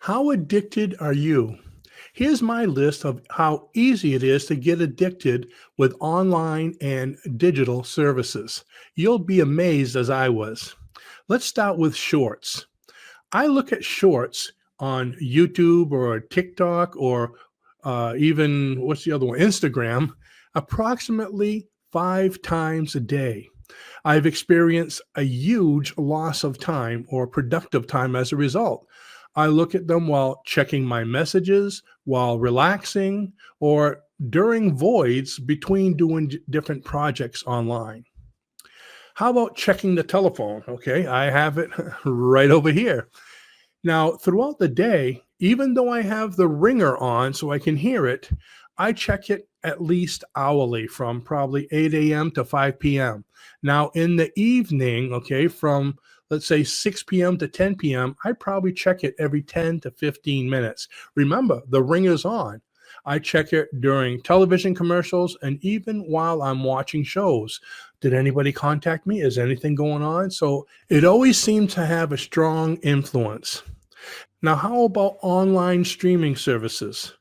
How addicted are you? Here's my list of how easy it is to get addicted with online and digital services. You'll be amazed as I was. Let's start with shorts. I look at shorts on YouTube or TikTok or even what's the other one? Instagram, approximately 5 times a day. I've experienced a huge loss of time or productive time as a result. I look at them while checking my messages, while relaxing, or during voids between doing different projects online. How about checking the telephone? Okay, I have it right over here. Now, throughout the day, even though I have the ringer on so I can hear it, I check it at least hourly from probably 8 a.m. to 5 p.m. Now, in the evening, okay, from let's say 6 p.m. to 10 p.m., I probably check it every 10 to 15 minutes. Remember, the ringer's on. I check it during television commercials and even while I'm watching shows. Did anybody contact me? Is anything going on? So it always seems to have a strong influence. Now, how about online streaming services?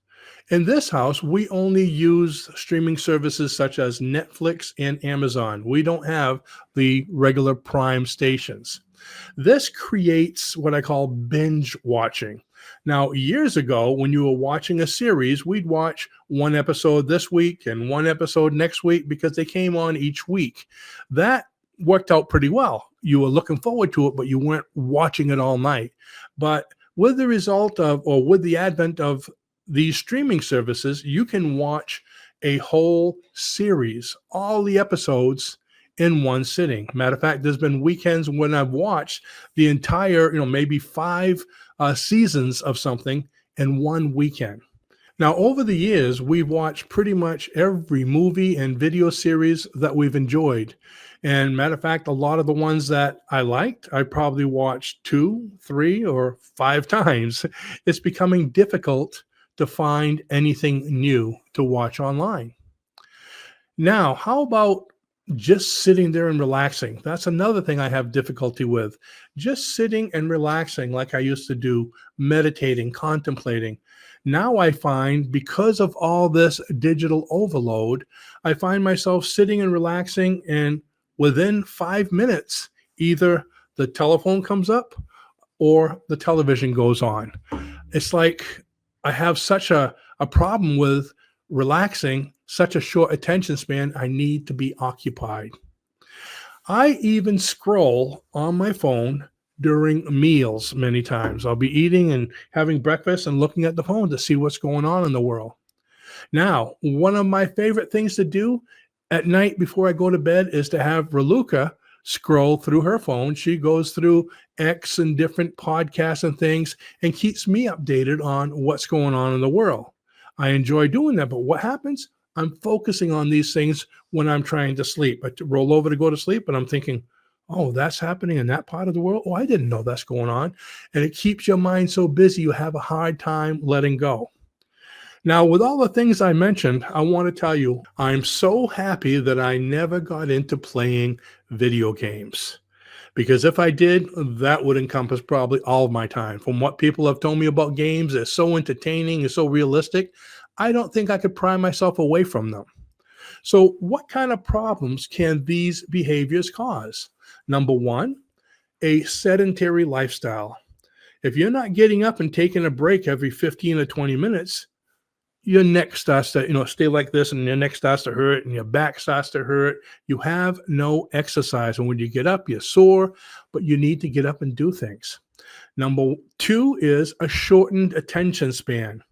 In this house, we only use streaming services such as Netflix and Amazon. We don't have the regular Prime stations. This creates what I call binge watching. Now, years ago, when you were watching a series, we'd watch one episode this week and one episode next week because they came on each week. That worked out pretty well. You were looking forward to it, but you weren't watching it all night. But with the result of, or with the advent of these streaming services, you can watch a whole series, all the episodes in one sitting. Matter of fact, there's been weekends when I've watched the entire, maybe five seasons of something in one weekend. Now, over the years, we've watched pretty much every movie and video series that we've enjoyed. And matter of fact, a lot of the ones that I liked, I probably watched 2, 3, or 5 times. It's becoming difficult to find anything new to watch online. Now, how about just sitting there and relaxing? That's another thing I have difficulty with. Just sitting and relaxing like I used to do, meditating, contemplating. Now I find because of all this digital overload, I find myself sitting and relaxing, and within 5 minutes, either the telephone comes up or the television goes on. It's like I have such a problem with relaxing, such a short attention span. I need to be occupied. I even scroll on my phone during meals many times. I'll be eating and having breakfast and looking at the phone to see what's going on in the world. Now, one of my favorite things to do at night before I go to bed is to have Raluca scroll through her phone. She goes through X and different podcasts and things and keeps me updated on what's going on in the world. I enjoy doing that, but what happens? I'm focusing on these things when I'm trying to sleep. I roll over to go to sleep and I'm thinking, oh, that's happening in that part of the world. Oh, I didn't know that's going on. And it keeps your mind so busy, you have a hard time letting go. Now, with all the things I mentioned, I want to tell you, I'm so happy that I never got into playing video games. Because if I did, that would encompass probably all of my time. From what people have told me about games, they're so entertaining and so realistic. I don't think I could pry myself away from them. So, what kind of problems can these behaviors cause? Number one, a sedentary lifestyle. If you're not getting up and taking a break every 15 or 20 minutes, your neck starts to, stay like this, and your neck starts to hurt and your back starts to hurt. You have no exercise. And when you get up, you're sore, but you need to get up and do things. Number two is a shortened attention span.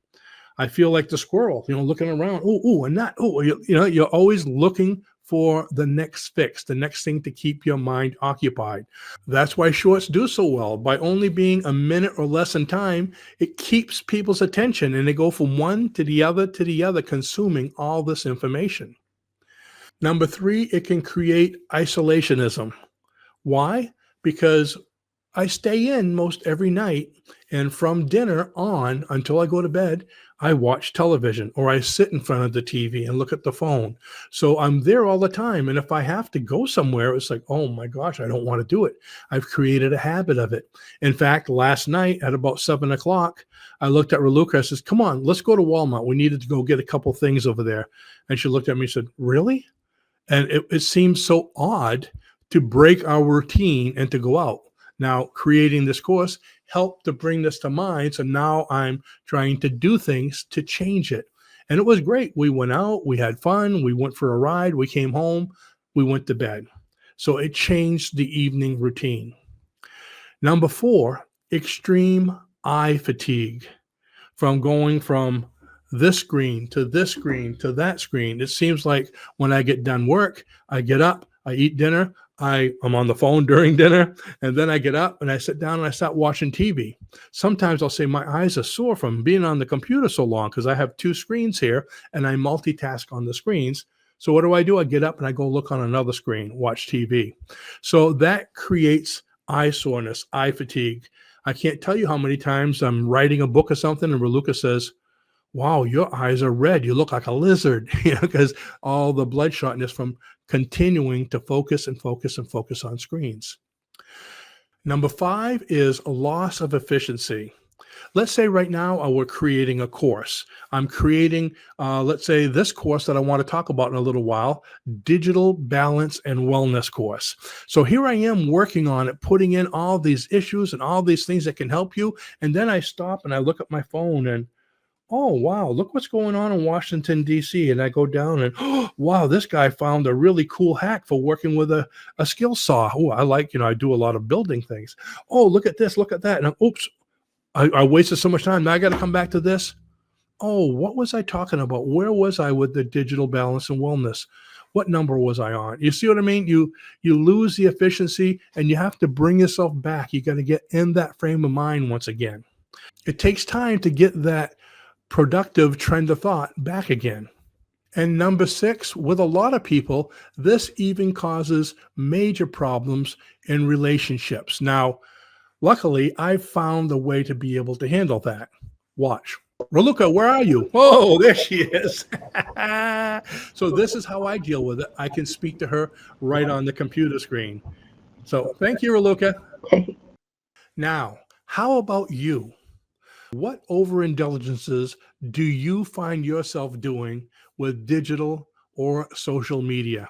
I feel like the squirrel, looking around. Oh, and that. Oh, you're always looking for the next fix, the next thing to keep your mind occupied. That's why shorts do so well. By only being a minute or less in time, it keeps people's attention and they go from one to the other, consuming all this information. Number three, it can create isolationism. Why? Because I stay in most every night And from dinner on until I go to bed, I watch television or I sit in front of the TV and look at the phone. So I'm there all the time. And if I have to go somewhere, it's like, oh my gosh, I don't want to do it. I've created a habit of it. In fact, last night at about 7 o'clock, I looked at Raluca. I says, come on, let's go to Walmart. We needed to go get a couple things over there. And she looked at me and said, really? And it seems so odd to break our routine and to go out. Now, creating this course helped to bring this to mind. So now I'm trying to do things to change it. And it was great. We went out, we had fun, we went for a ride, we came home, we went to bed. So it changed the evening routine. Number four, extreme eye fatigue from going from this screen to this screen to that screen. It seems like when I get done work, I get up, I eat dinner, I'm on the phone during dinner, and then I get up and I sit down and I start watching TV. Sometimes I'll say my eyes are sore from being on the computer so long because I have two screens here and I multitask on the screens. So what do? I get up and I go look on another screen, watch TV. So that creates eye soreness, eye fatigue. I can't tell you how many times I'm writing a book or something and Raluca says, wow, your eyes are red. You look like a lizard, because all the bloodshotness from continuing to focus and focus and focus on screens. Number five is a loss of efficiency. Let's say right now we're creating a course. I'm creating, let's say this course that I want to talk about in a little while, digital balance and wellness course. So here I am working on it, putting in all these issues and all these things that can help you. And then I stop and I look at my phone and, oh, wow, look what's going on in Washington, D.C. And I go down and, oh, wow, this guy found a really cool hack for working with a skill saw. Oh, I like, I do a lot of building things. Oh, look at this, look at that. And oops, I wasted so much time. Now I got to come back to this. Oh, what was I talking about? Where was I with the digital balance and wellness? What number was I on? You see what I mean? You lose the efficiency and you have to bring yourself back. You got to get in that frame of mind once again. It takes time to get that productive trend of thought back again. And number six, with a lot of people, this even causes major problems in relationships. Now, luckily, I've found a way to be able to handle that. Watch. Raluca, where are you? Oh, there she is. So this is how I deal with it. I can speak to her right on the computer screen. So thank you, Raluca. Now, how about you? What overindulgences do you find yourself doing with digital or social media?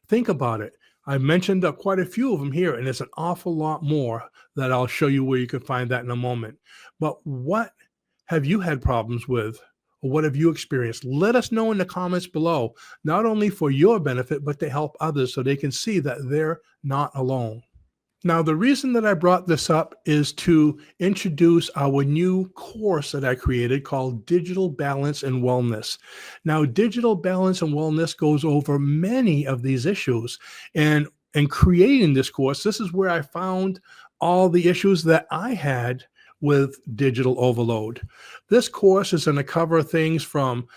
Think about it. I mentioned quite a few of them here, and there's an awful lot more that I'll show you where you can find that in a moment. But what have you had problems with? Or what have you experienced? Let us know in the comments below, not only for your benefit, but to help others so they can see that they're not alone. Now, the reason that I brought this up is to introduce our new course that I created called Digital Balance and Wellness. Now, Digital Balance and Wellness goes over many of these issues. And in creating this course, this is where I found all the issues that I had with digital overload. This course is going to cover things from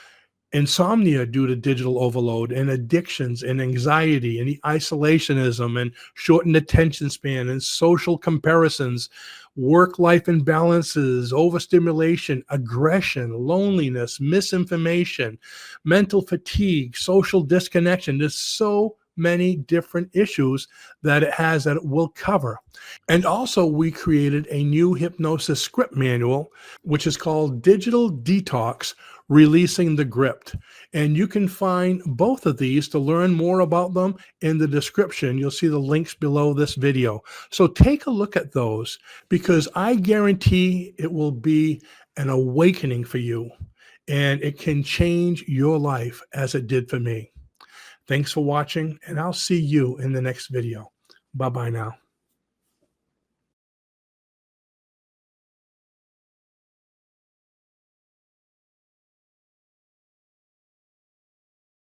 insomnia due to digital overload and addictions and anxiety and the isolationism and shortened attention span and social comparisons, work-life imbalances, overstimulation, aggression, loneliness, misinformation, mental fatigue, social disconnection. There's so many different issues that it has that it will cover. And also we created a new hypnosis script manual, which is called Digital Detox, Releasing the Grip. And you can find both of these to learn more about them in the description. You'll see the links below this video. So take a look at those because I guarantee it will be an awakening for you and it can change your life as it did for me. Thanks for watching, and I'll see you in the next video. Bye-bye now.